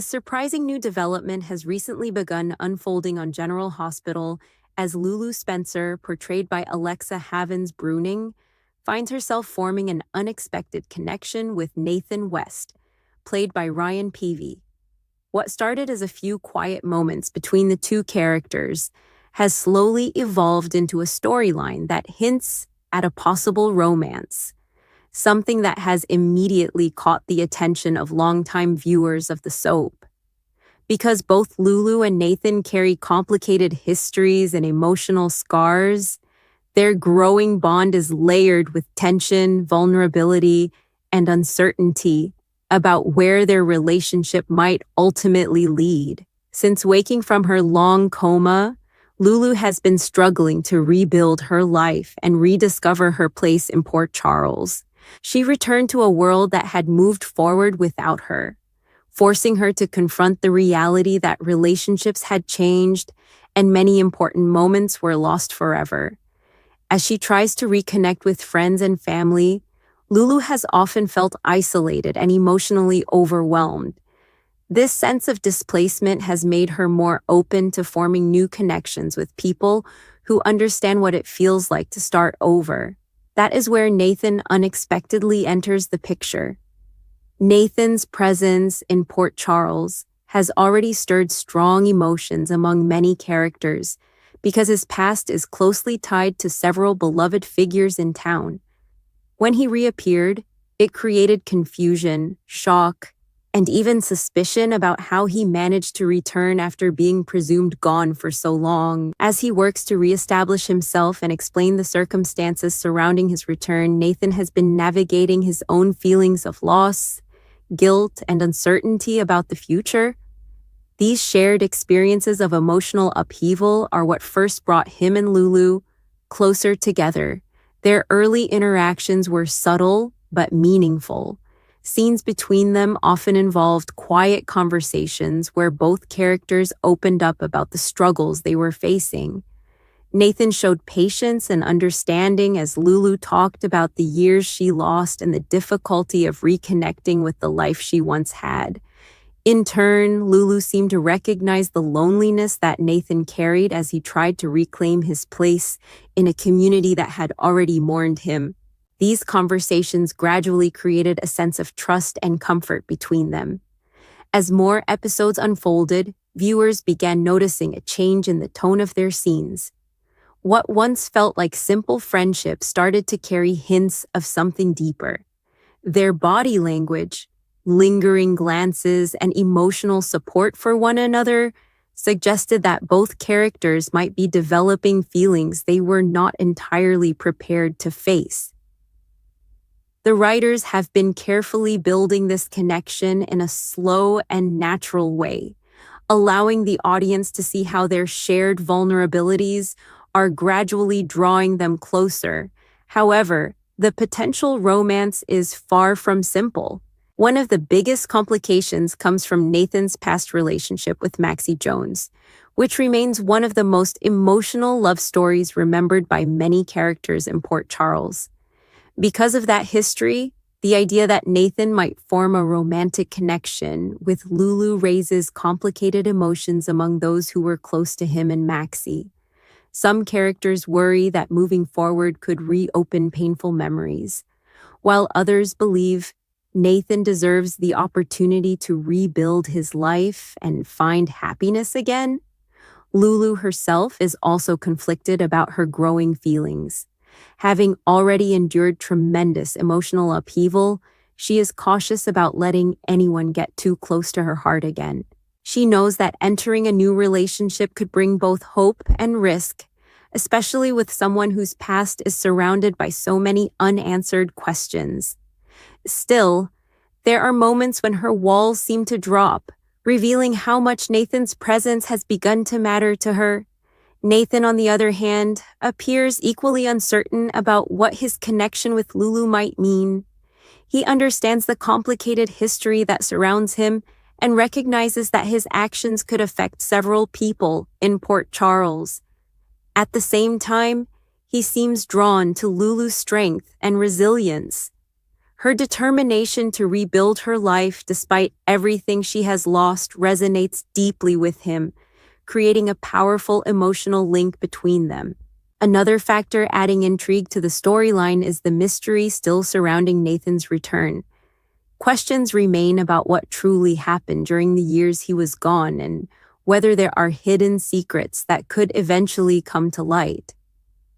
A surprising new development has recently begun unfolding on General Hospital as Lulu Spencer, portrayed by Alexa Havins Bruning, finds herself forming an unexpected connection with Nathan West, played by Ryan Paevey. What started as a few quiet moments between the two characters has slowly evolved into a storyline that hints at a possible romance, something that has immediately caught the attention of longtime viewers of the soap. Because both Lulu and Nathan carry complicated histories and emotional scars, their growing bond is layered with tension, vulnerability, and uncertainty about where their relationship might ultimately lead. Since waking from her long coma, Lulu has been struggling to rebuild her life and rediscover her place in Port Charles. She returned to a world that had moved forward without her, forcing her to confront the reality that relationships had changed and many important moments were lost forever. As she tries to reconnect with friends and family, Lulu has often felt isolated and emotionally overwhelmed. This sense of displacement has made her more open to forming new connections with people who understand what it feels like to start over. That is where Nathan unexpectedly enters the picture. Nathan's presence in Port Charles has already stirred strong emotions among many characters because his past is closely tied to several beloved figures in town. When he reappeared, it created confusion, shock, and even suspicion about how he managed to return after being presumed gone for so long. As he works to reestablish himself and explain the circumstances surrounding his return, Nathan has been navigating his own feelings of loss, guilt, and uncertainty about the future. These shared experiences of emotional upheaval are what first brought him and Lulu closer together. Their early interactions were subtle but meaningful. Scenes between them often involved quiet conversations where both characters opened up about the struggles they were facing. Nathan showed patience and understanding as Lulu talked about the years she lost and the difficulty of reconnecting with the life she once had. In turn, Lulu seemed to recognize the loneliness that Nathan carried as he tried to reclaim his place in a community that had already mourned him. These conversations gradually created a sense of trust and comfort between them. As more episodes unfolded, viewers began noticing a change in the tone of their scenes. What once felt like simple friendship started to carry hints of something deeper. Their body language, lingering glances, and emotional support for one another suggested that both characters might be developing feelings they were not entirely prepared to face. The writers have been carefully building this connection in a slow and natural way, allowing the audience to see how their shared vulnerabilities are gradually drawing them closer. However, the potential romance is far from simple. One of the biggest complications comes from Nathan's past relationship with Maxie Jones, which remains one of the most emotional love stories remembered by many characters in Port Charles. Because of that history, the idea that Nathan might form a romantic connection with Lulu raises complicated emotions among those who were close to him and Maxie. Some characters worry that moving forward could reopen painful memories, while others believe Nathan deserves the opportunity to rebuild his life and find happiness again. Lulu herself is also conflicted about her growing feelings. Having already endured tremendous emotional upheaval, she is cautious about letting anyone get too close to her heart again. She knows that entering a new relationship could bring both hope and risk, especially with someone whose past is surrounded by so many unanswered questions. Still, there are moments when her walls seem to drop, revealing how much Nathan's presence has begun to matter to her. Nathan, on the other hand, appears equally uncertain about what his connection with Lulu might mean. He understands the complicated history that surrounds him and recognizes that his actions could affect several people in Port Charles. At the same time, he seems drawn to Lulu's strength and resilience. Her determination to rebuild her life despite everything she has lost resonates deeply with him, creating a powerful emotional link between them. Another factor adding intrigue to the storyline is the mystery still surrounding Nathan's return. Questions remain about what truly happened during the years he was gone and whether there are hidden secrets that could eventually come to light.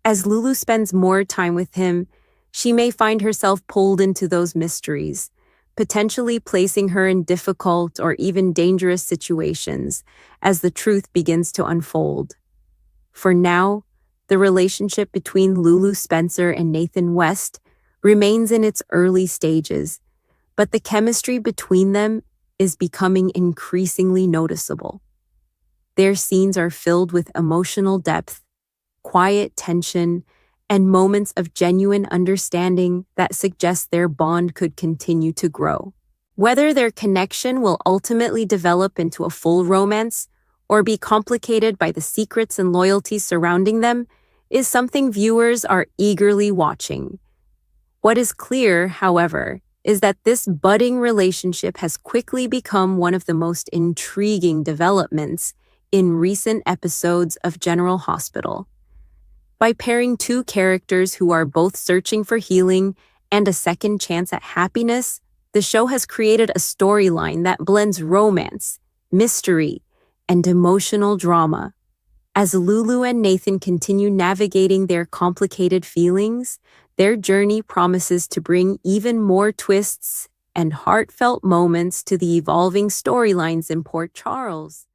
As Lulu spends more time with him, she may find herself pulled into those mysteries, potentially placing her in difficult or even dangerous situations as the truth begins to unfold. For now, the relationship between Lulu Spencer and Nathan West remains in its early stages, but the chemistry between them is becoming increasingly noticeable. Their scenes are filled with emotional depth, quiet tension, and moments of genuine understanding that suggest their bond could continue to grow. Whether their connection will ultimately develop into a full romance or be complicated by the secrets and loyalties surrounding them is something viewers are eagerly watching. What is clear, however, is that this budding relationship has quickly become one of the most intriguing developments in recent episodes of General Hospital. By pairing two characters who are both searching for healing and a second chance at happiness, the show has created a storyline that blends romance, mystery, and emotional drama. As Lulu and Nathan continue navigating their complicated feelings, their journey promises to bring even more twists and heartfelt moments to the evolving storylines in Port Charles.